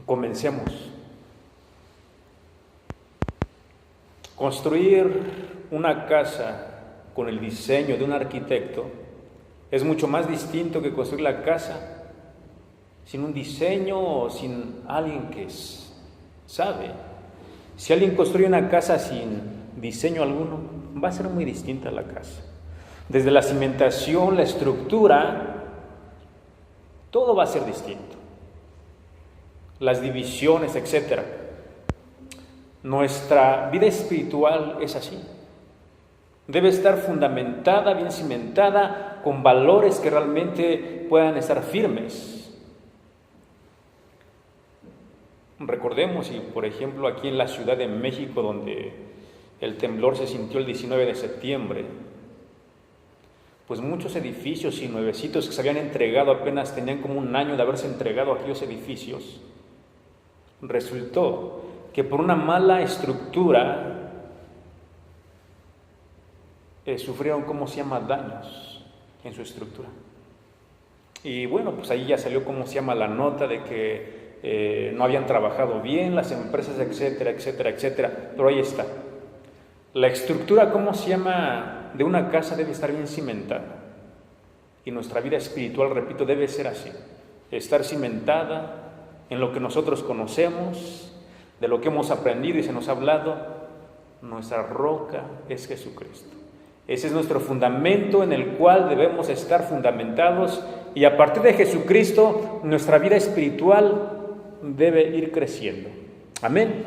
Comencemos. Construir una casa con el diseño de un arquitecto es mucho más distinto que construir la casa sin un diseño o sin alguien que sabe. Si alguien construye una casa sin diseño alguno, va a ser muy distinta la casa. Desde la cimentación, la estructura, todo va a ser distinto. Las divisiones, etc. Nuestra vida espiritual es así. Debe estar fundamentada, bien cimentada, con valores que realmente puedan estar firmes. Recordemos, y por ejemplo aquí en la Ciudad de México, donde el temblor se sintió el 19 de septiembre, pues muchos edificios y nuevecitos que se habían entregado, apenas tenían como un año de haberse entregado aquellos edificios, resultó que por una mala estructura sufrieron, daños en su estructura. Y bueno, pues ahí ya salió, la nota de que no habían trabajado bien las empresas, etcétera, etcétera, etcétera. Pero ahí está. La estructura, de una casa debe estar bien cimentada. Y nuestra vida espiritual, repito, debe ser así. Estar cimentada en lo que nosotros conocemos, de lo que hemos aprendido y se nos ha hablado. Nuestra roca es Jesucristo. Ese es nuestro fundamento en el cual debemos estar fundamentados, y a partir de Jesucristo nuestra vida espiritual debe ir creciendo. Amén.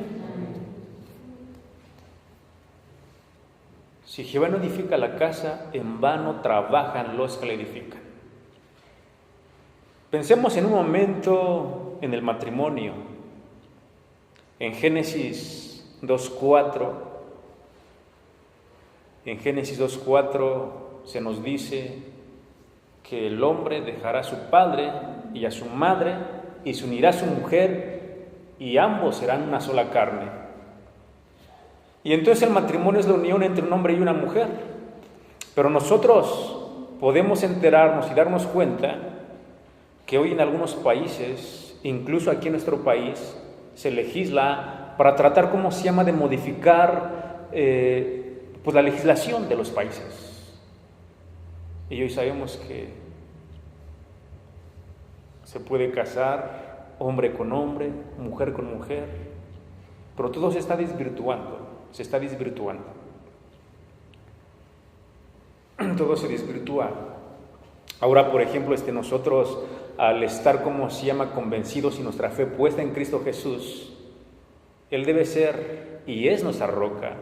Si Jehová no edifica la casa, en vano trabajan los que la edifican. Pensemos en un momento en el matrimonio. En Génesis 2:4. En Génesis 2:4 se nos dice que el hombre dejará a su padre y a su madre y se unirá a su mujer y ambos serán una sola carne. Y entonces el matrimonio es la unión entre un hombre y una mujer. Pero nosotros podemos enterarnos y darnos cuenta que hoy en algunos países, incluso aquí en nuestro país, se legisla para tratar, de modificar la legislación de los países. Y hoy sabemos que se puede casar hombre con hombre, mujer con mujer, pero todo se está desvirtuando, todo se desvirtúa. Ahora, por ejemplo, nosotros, al estar, convencidos y nuestra fe puesta en Cristo Jesús, Él debe ser y es nuestra roca.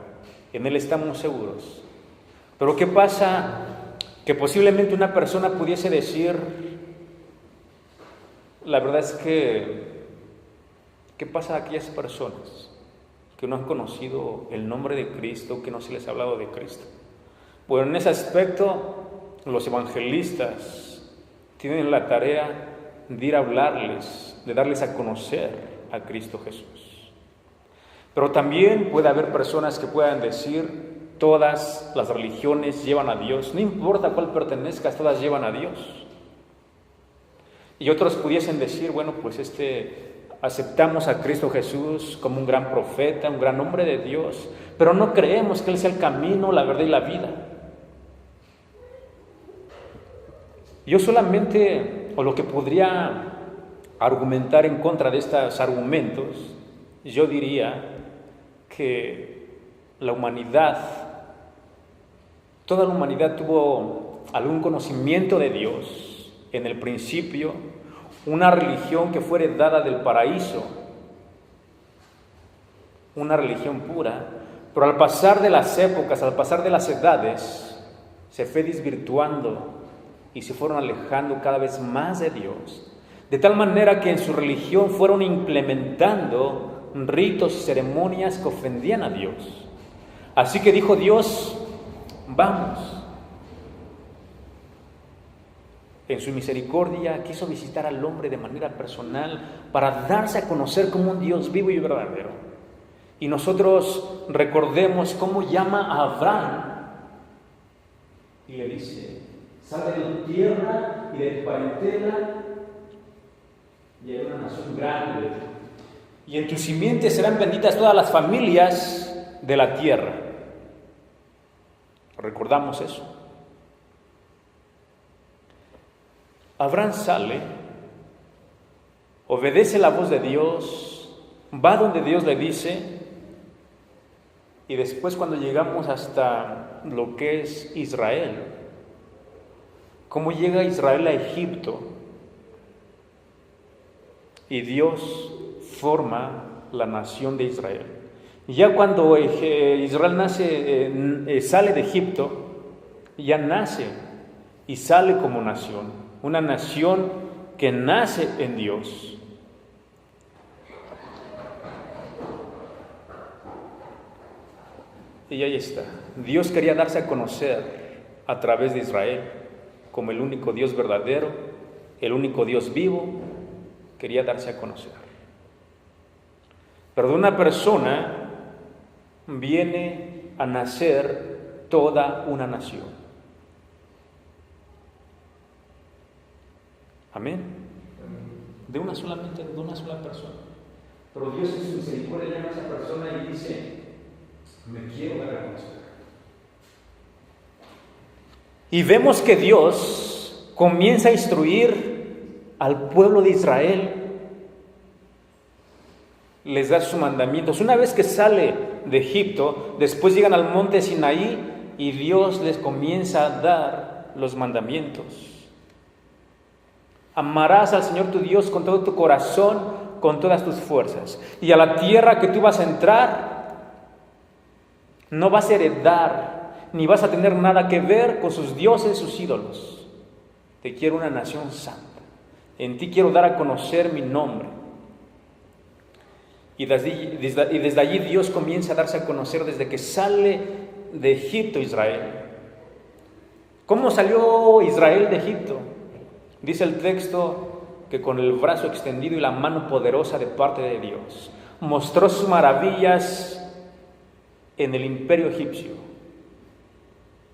En Él estamos seguros. Pero ¿qué pasa? Que posiblemente una persona pudiese decir, la verdad es que, ¿qué pasa a aquellas personas que no han conocido el nombre de Cristo, que no se les ha hablado de Cristo? Bueno, en ese aspecto, los evangelistas tienen la tarea de ir a hablarles, de darles a conocer a Cristo Jesús. Pero también puede haber personas que puedan decir, todas las religiones llevan a Dios, no importa cuál pertenezcas, todas llevan a Dios. Y otros pudiesen decir, bueno, pues aceptamos a Cristo Jesús como un gran profeta, un gran hombre de Dios, pero no creemos que Él sea el camino, la verdad y la vida. Yo solamente, o lo que podría argumentar en contra de estos argumentos, yo diría que toda la humanidad tuvo algún conocimiento de Dios en el principio, una religión que fue heredada del paraíso, una religión pura, pero al pasar de las épocas, al pasar de las edades, se fue desvirtuando y se fueron alejando cada vez más de Dios, de tal manera que en su religión fueron implementando ritos y ceremonias que ofendían a Dios. Así que dijo Dios, vamos. En su misericordia quiso visitar al hombre de manera personal para darse a conocer como un Dios vivo y verdadero. Y nosotros recordemos cómo llama a Abraham y le dice, sal de tu tierra y de tu parentela y hay una nación grande y en tu simiente serán benditas todas las familias de la tierra. Recordamos eso. Abraham sale, obedece la voz de Dios, va donde Dios le dice, y después cuando llegamos hasta lo que es Israel, cómo llega Israel a Egipto, y Dios forma la nación de Israel. Ya cuando Israel sale de Egipto, ya nace y sale como nación, una nación que nace en Dios. Y ahí está. Dios quería darse a conocer a través de Israel como el único Dios verdadero, el único Dios vivo, quería darse a conocer. Pero de una persona viene a nacer toda una nación. Amén. De una sola persona. Pero Dios en su misericordia llama a esa persona y dice: me quiero dar a conocer. Y vemos que Dios comienza a instruir al pueblo de Israel, les da sus mandamientos. Una vez que sale de Egipto, después llegan al monte Sinaí y Dios les comienza a dar los mandamientos. Amarás al Señor tu Dios con todo tu corazón, con todas tus fuerzas. Y a la tierra que tú vas a entrar, no vas a heredar, ni vas a tener nada que ver con sus dioses, sus ídolos. Te quiero una nación santa. En ti quiero dar a conocer mi nombre. Y desde allí Dios comienza a darse a conocer desde que sale de Egipto Israel. ¿Cómo salió Israel de Egipto? Dice el texto que con el brazo extendido y la mano poderosa de parte de Dios mostró sus maravillas en el imperio egipcio,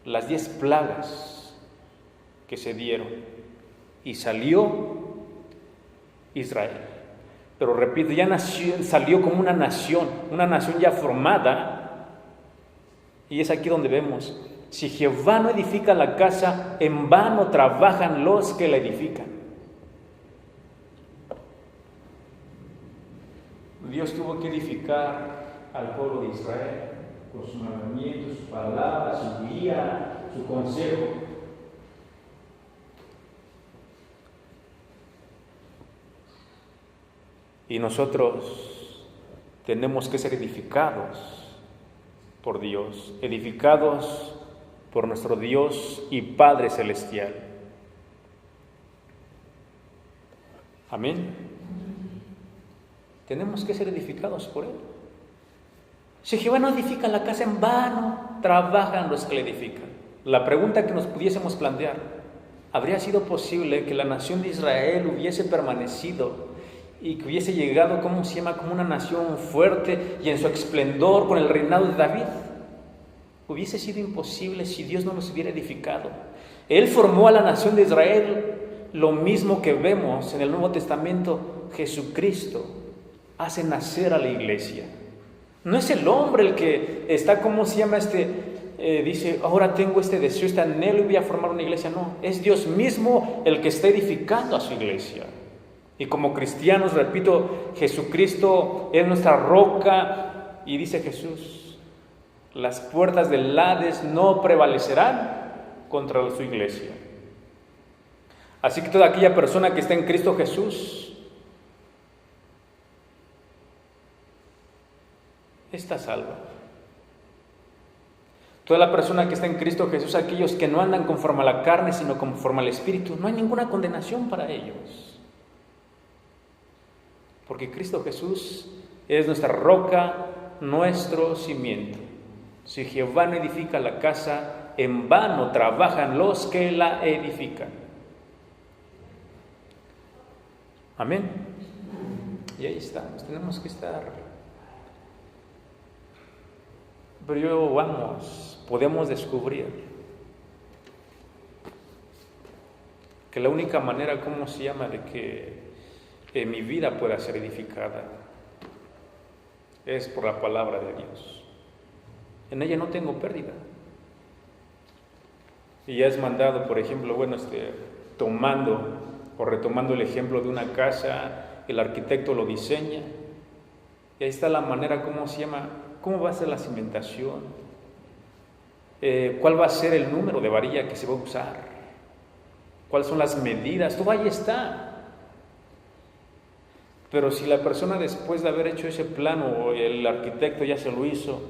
las 10 plagas que se dieron, y salió Israel. Pero repito, salió como una nación ya formada, y es aquí donde vemos: si Jehová no edifica la casa, en vano trabajan los que la edifican. Dios tuvo que edificar al pueblo de Israel con sus mandamientos, sus palabras, su guía, su consejo. Y nosotros tenemos que ser edificados por Dios, edificados por nuestro Dios y Padre Celestial. Amén. Tenemos que ser edificados por Él. Si Jehová no edifica la casa, en vano trabajan los que la edifican. La pregunta que nos pudiésemos plantear: ¿habría sido posible que la nación de Israel hubiese permanecido y que hubiese llegado, como una nación fuerte y en su esplendor con el reinado de David? Hubiese sido imposible si Dios no los hubiera edificado. Él formó a la nación de Israel, lo mismo que vemos en el Nuevo Testamento. Jesucristo hace nacer a la iglesia. No es el hombre el que está, dice: ahora tengo este deseo, este anhelo y voy a formar una iglesia. No, es Dios mismo el que está edificando a su iglesia. Y como cristianos, repito, Jesucristo es nuestra roca, y dice Jesús: las puertas del Hades no prevalecerán contra su iglesia. Así que toda aquella persona que está en Cristo Jesús está salva. Toda la persona que está en Cristo Jesús, aquellos que no andan conforme a la carne, sino conforme al Espíritu, no hay ninguna condenación para ellos. Porque Cristo Jesús es nuestra roca, nuestro cimiento. Si Jehová no edifica la casa, en vano trabajan los que la edifican. Amén. Y ahí estamos, tenemos que estar. Pero podemos descubrir que la única manera, de que mi vida pueda ser edificada, es por la palabra de Dios. En ella no tengo pérdida. Y has mandado, por ejemplo, tomando o retomando el ejemplo de una casa, el arquitecto lo diseña, y ahí está la manera, cómo va a ser la cimentación, cuál va a ser el número de varilla que se va a usar, cuáles son las medidas, todo ahí está. Pero si la persona, después de haber hecho ese plano, o el arquitecto ya se lo hizo,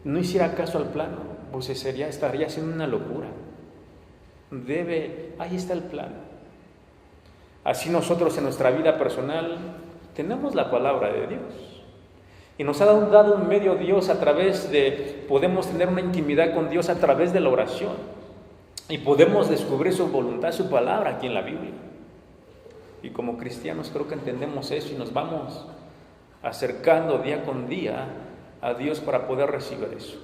no hiciera caso al plano, pues estaría haciendo una locura. Ahí está el plano. Así nosotros en nuestra vida personal tenemos la palabra de Dios. Y nos ha dado un medio Dios podemos tener una intimidad con Dios a través de la oración. Y podemos descubrir su voluntad, su palabra aquí en la Biblia. Y como cristianos creo que entendemos eso y nos vamos acercando día con día a Dios para poder recibir eso.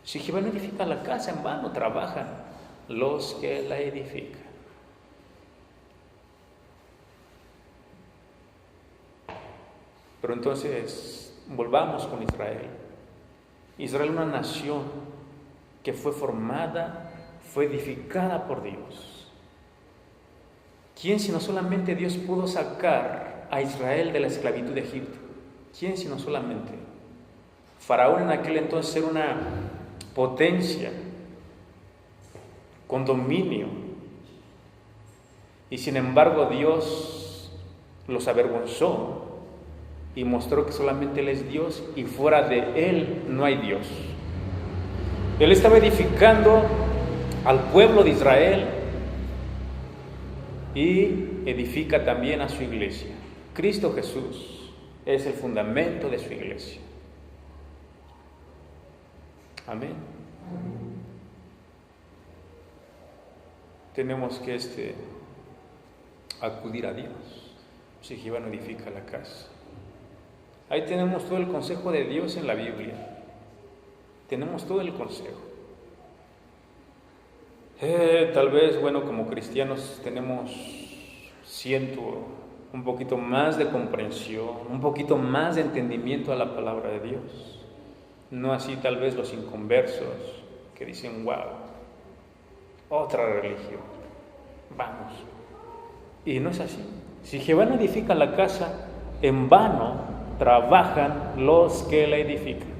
Si Jehová no edifica la casa, en vano trabajan los que la edifican. Pero entonces, volvamos con Israel. Israel, una nación que fue formada, fue edificada por Dios. ¿Quién sino solamente Dios pudo sacar a Israel de la esclavitud de Egipto? ¿Quién sino solamente? Faraón en aquel entonces era una potencia con dominio, y sin embargo Dios los avergonzó y mostró que solamente Él es Dios y fuera de Él no hay Dios. Él estaba edificando al pueblo de Israel y edifica también a su iglesia. Cristo Jesús es el fundamento de su iglesia. Amén. Tenemos que acudir a Dios. Si Jehová no edifica la casa. Ahí tenemos todo el consejo de Dios en la Biblia. Tenemos todo el consejo. Tal vez, como cristianos siento un poquito más de comprensión, un poquito más de entendimiento a la palabra de Dios. No así tal vez los inconversos que dicen, wow, otra religión, vamos. Y no es así. Si Jehová no edifica la casa, en vano trabajan los que la edifican.